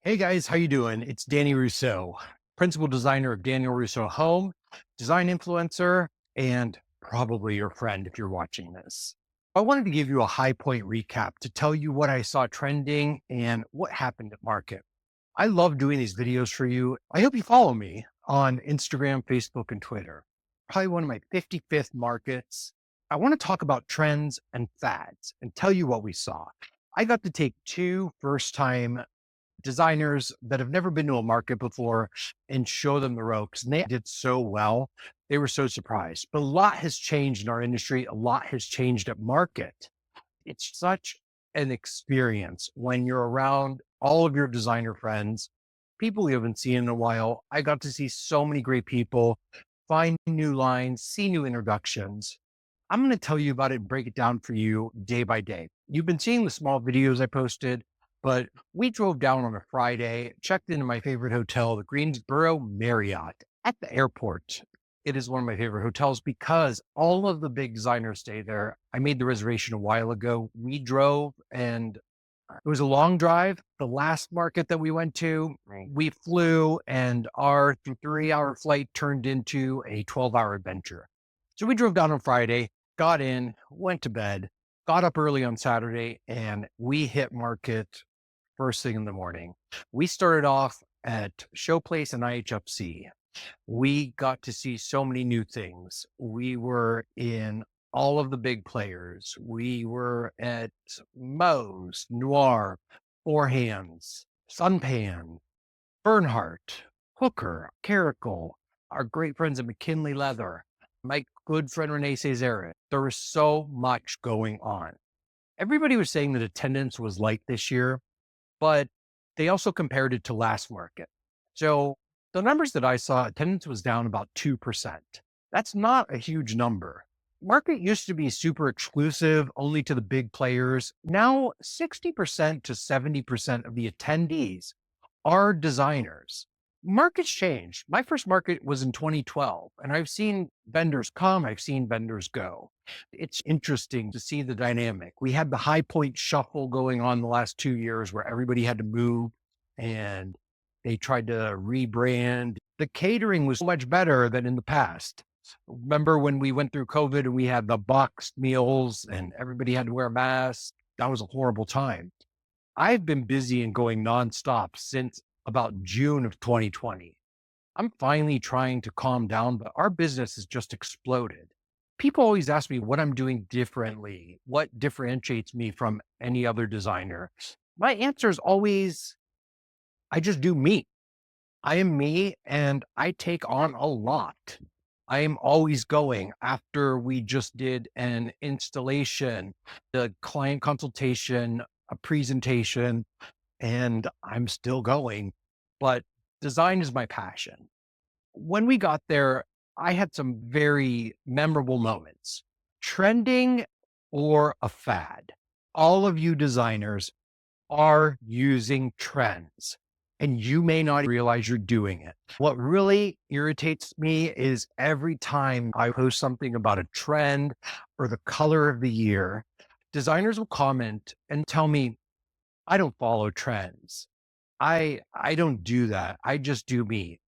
Hey guys, how you doing? It's Danny Rousseau, principal designer of Daniel Rousseau Home, design influencer, and probably your friend if you're watching this. I wanted to give you a high point recap to tell you what I saw trending and what happened at market. I love doing these videos for you. I hope you follow me on Instagram, Facebook, and Twitter. Probably one of my 55th markets. I want to talk about trends and fads and tell you what we saw. I got to take two first time designers that have never been to a market before and show them the ropes. And they did so well. They were so surprised. But a lot has changed in our industry. A lot has changed at market. It's such an experience when you're around all of your designer friends, people you haven't seen in a while. I got to see so many great people, find new lines, see new introductions. I'm going to tell you about it and break it down for you day by day. You've been seeing the small videos I posted, but we drove down on a Friday, checked into my favorite hotel, the Greensboro Marriott at the airport. It is one of my favorite hotels because all of the big designers stay there. I made the reservation a while ago. We drove and it was a long drive. The last market that we went to, we flew and our 3 hour flight turned into a 12-hour adventure. So we drove down on Friday, got in, went to bed, got up early on Saturday, and we hit market first thing in the morning. We started off at Showplace and IHFC. We got to see so many new things. We were in all of the big players. We were at Moe's, Noir, Four Hands, Sunpan, Bernhardt, Hooker, Caracal, our great friends at McKinley Leather, my good friend Renee Cesare. There was so much going on. Everybody was saying that attendance was light this year, but they also compared it to last market. So the numbers that I saw, attendance was down about 2%. That's not a huge number. Market used to be super exclusive, only to the big players. Now, 60% to 70% of the attendees are designers. Markets change. My first market was in 2012, and I've seen vendors come, I've seen vendors go. It's interesting to see the dynamic. We had the high point shuffle going on the last 2 years where everybody had to move and they tried to rebrand. The catering was so much better than in the past. Remember when we went through COVID and we had the boxed meals and everybody had to wear masks? That was a horrible time. I've been busy and going nonstop since about June of 2020. I'm finally trying to calm down, but our business has just exploded. People always ask me what I'm doing differently, what differentiates me from any other designer. My answer is always, I just do me. I am me and I take on a lot. I am always going. After we just did an installation, the client consultation, a presentation, and I'm still going. But design is my passion. When we got there, I had some very memorable moments. Trending or a fad. All of you designers are using trends and you may not realize you're doing it. What really irritates me is every time I post something about a trend or the color of the year, designers will comment and tell me, I don't follow trends. I don't do that. I just do me.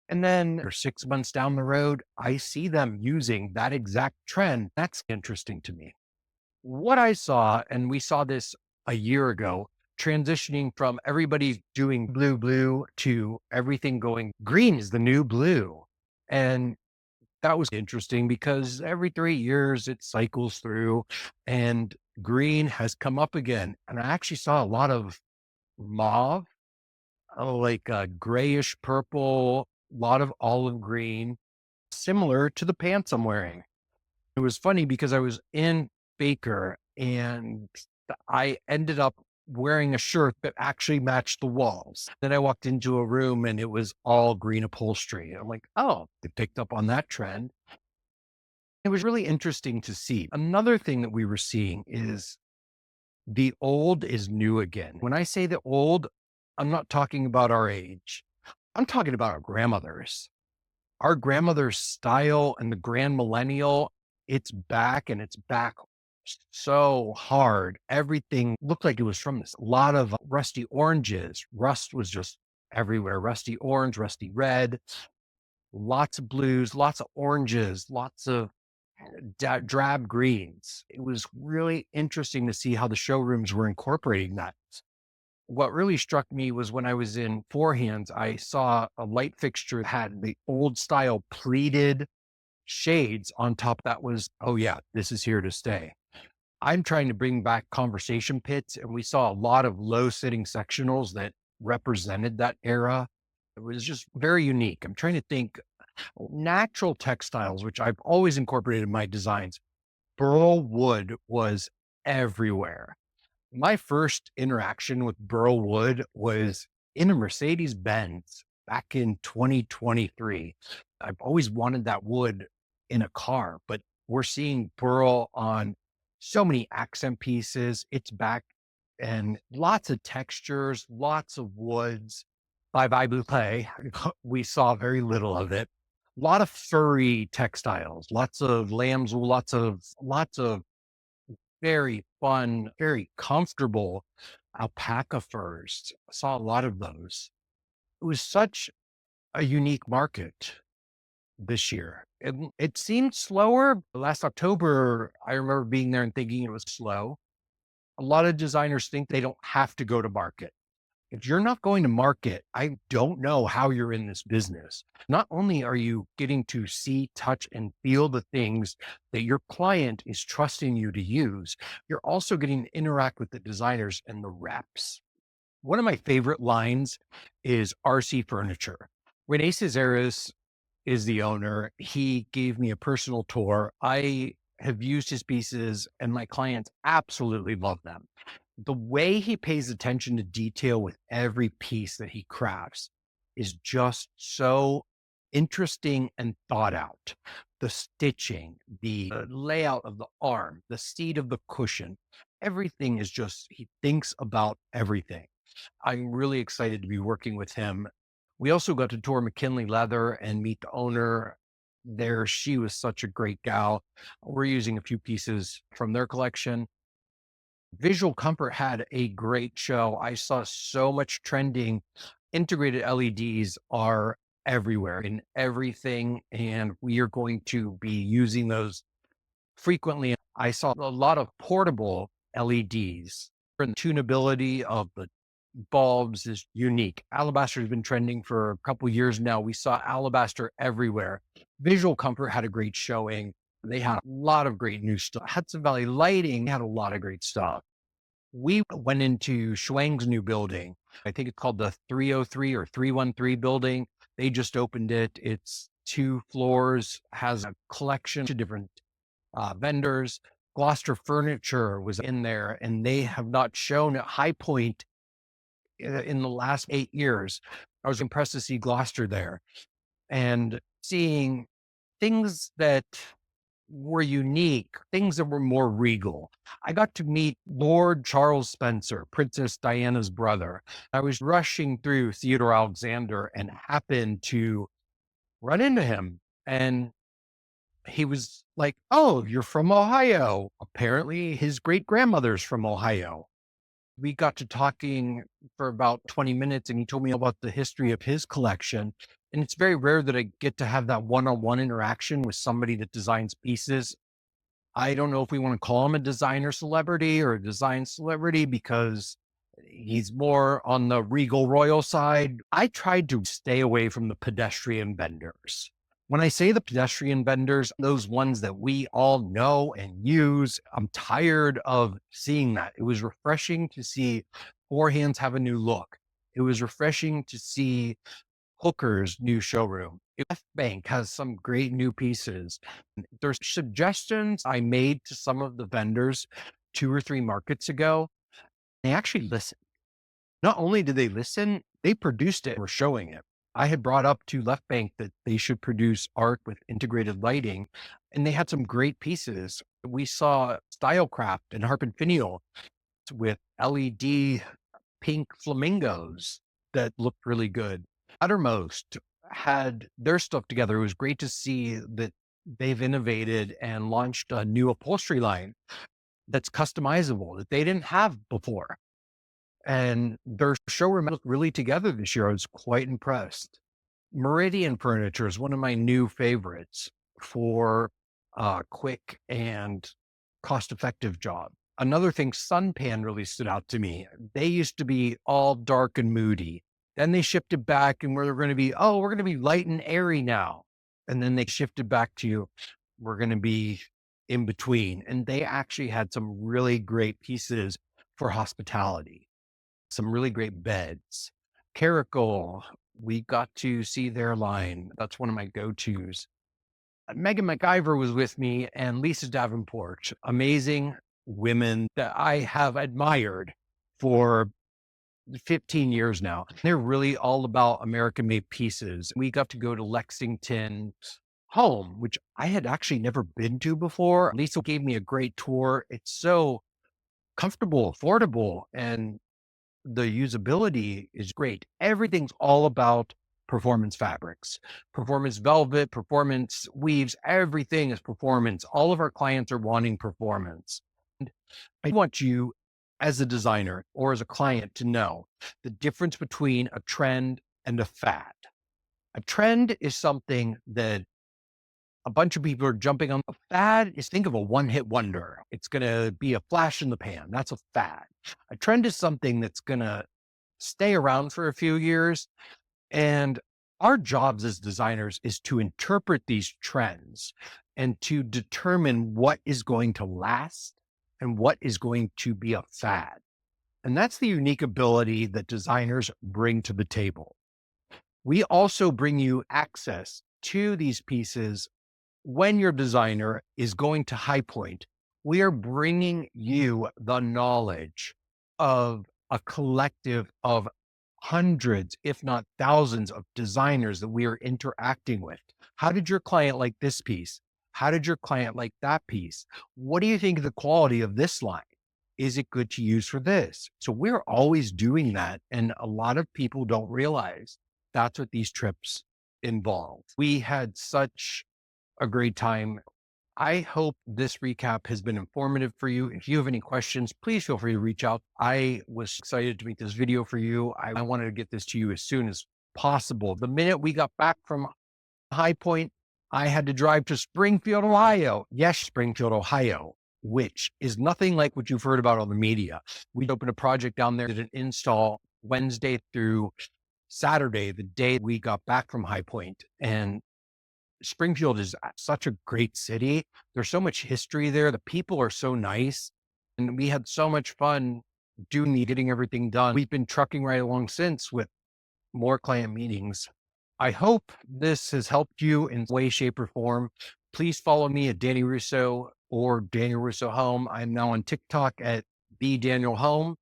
And then or 6 months down the road, I see them using that exact trend. That's interesting to me. What I saw, and we saw this a year ago, transitioning from everybody doing blue, blue to everything going green is the new blue. And that was interesting because every 3 years it cycles through and green has come up again. And I actually saw a lot of mauve, like a grayish purple, a lot of olive green, similar to the pants I'm wearing. It was funny because I was in Baker and I ended up wearing a shirt that actually matched the walls. Then I walked into a room and it was all green upholstery. I'm like, oh, they picked up on that trend. It was really interesting to see. Another thing that we were seeing is the old is new again. When I say the old, I'm not talking about our age. I'm talking about our grandmothers. Our grandmother's style and the grand millennial, it's back and it's back so hard. Everything looked like it was from this. A lot of rusty oranges. Rust was just everywhere. Rusty orange, rusty red, lots of blues, lots of oranges, lots of drab greens. It was really interesting to see how the showrooms were incorporating that. What really struck me was when I was in Forehands, I saw a light fixture that had the old style pleated shades on top. That was, oh yeah, this is here to stay. I'm trying to bring back conversation pits, and we saw a lot of low sitting sectionals that represented that era. It was just very unique. I'm trying to think natural textiles, which I've always incorporated in my designs. Burl wood was everywhere. My first interaction with burl wood was in a Mercedes Benz back in 2023. I've always wanted that wood in a car, but we're seeing burl on so many accent pieces. It's back and lots of textures, lots of woods. Bye bye boucle. We saw very little of it. A lot of furry textiles, lots of lambs, lots of very fun, very comfortable alpaca furs. I saw a lot of those. It was such a unique market this year. It seemed slower. Last October, I remember being there and thinking it was slow. A lot of designers think they don't have to go to market. If you're not going to market, I don't know how you're in this business. Not only are you getting to see, touch, and feel the things that your client is trusting you to use, you're also getting to interact with the designers and the reps. One of my favorite lines is RC Furniture. Rene Cesaris is the owner. He gave me a personal tour. I have used his pieces, and my clients absolutely love them. The way he pays attention to detail with every piece that he crafts is just so interesting and thought out. The stitching, the layout of the arm, the seat of the cushion, everything is just, he thinks about everything. I'm really excited to be working with him. We also got to tour McKinley Leather and meet the owner there. She was such a great gal. We're using a few pieces from their collection. Visual Comfort had a great show. I saw so much trending. Integrated LEDs are everywhere in everything, and we are going to be using those frequently. I saw a lot of portable LEDs, and the tunability of the bulbs is unique. Alabaster has been trending for a couple years now. We saw alabaster everywhere. Visual Comfort had a great showing. They had a lot of great new stuff. Hudson Valley Lighting had a lot of great stuff. We went into Schwang's new building. I think it's called the 303 or 313 building. They just opened it. It's 2 floors, has a collection of different vendors. Gloucester Furniture was in there, and they have not shown at High Point in the last 8 years. I was impressed to see Gloucester there and seeing things that were unique, things that were more regal. I got to meet Lord Charles Spencer, Princess Diana's brother. I was rushing through Theodore Alexander and happened to run into him. And he was like, "Oh, you're from Ohio." Apparently, his great grandmother's from Ohio. We got to talking for about 20 minutes, and he told me about the history of his collection. And it's very rare that I get to have that one on one interaction with somebody that designs pieces. I don't know if we want to call him a designer celebrity or a design celebrity because he's more on the regal royal side. I tried to stay away from the pedestrian vendors. When I say the pedestrian vendors, those ones that we all know and use, I'm tired of seeing that. It was refreshing to see Four Hands have a new look. It was refreshing to see Hooker's new showroom. Left Bank has some great new pieces. There's suggestions I made to some of the vendors 2 or 3 markets ago. They actually listened. Not only did they listen, they produced it and were showing it. I had brought up to Left Bank that they should produce art with integrated lighting, and they had some great pieces. We saw Stylecraft and Harp and Finial with LED pink flamingos that looked really good. Uttermost had their stuff together. It was great to see that they've innovated and launched a new upholstery line. that's customizable that they didn't have before. And their showroom looked really together this year. I was quite impressed. Meridian Furniture is one of my new favorites for quick and cost-effective job. Another thing, Sunpan really stood out to me. They used to be all dark and moody. Then they shifted back and we're going to be, oh, we're going to be light and airy now. And then they shifted back to, we're going to be in between. And they actually had some really great pieces for hospitality, some really great beds. Caracal, we got to see their line. That's one of my go-tos. Megan McIver was with me and Lisa Davenport, amazing women that I have admired for 15 years now. They're really all about American made pieces. We got to go to Lexington Home, which I had actually never been to before. Lisa gave me a great tour. It's so comfortable, affordable, and the usability is great. Everything's all about performance fabrics, performance velvet, performance weaves, everything is performance. All of our clients are wanting performance. And I want you as a designer or as a client to know the difference between a trend and a fad. A trend is something that a bunch of people are jumping on. A fad is, think of a one-hit wonder. It's going to be a flash in the pan. That's a fad. A trend is something that's going to stay around for a few years. And our jobs as designers is to interpret these trends and to determine what is going to last and what is going to be a fad. And that's the unique ability that designers bring to the table. We also bring you access to these pieces when your designer is going to High Point. We are bringing you the knowledge of a collective of hundreds, if not thousands of designers that we are interacting with. How did your client like this piece? How did your client like that piece? What do you think of the quality of this line? Is it good to use for this? So we're always doing that. And a lot of people don't realize that's what these trips involve. We had such a great time. I hope this recap has been informative for you. If you have any questions, please feel free to reach out. I was excited to make this video for you. I wanted to get this to you as soon as possible. The minute we got back from High Point, I had to drive to Springfield, Ohio. Yes, Springfield, Ohio, which is nothing like what you've heard about on the media. We opened a project down there, did an install Wednesday through Saturday, the day we got back from High Point. And Springfield is such a great city. There's so much history there. The people are so nice. And we had so much fun getting everything done. We've been trucking right along since with more client meetings. I hope this has helped you in way, shape, or form. Please follow me at Danny Russo or Daniel Russo Home. I'm now on TikTok at the Daniel Home.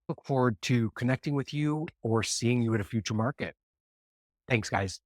Look forward to connecting with you or seeing you at a future market. Thanks, guys.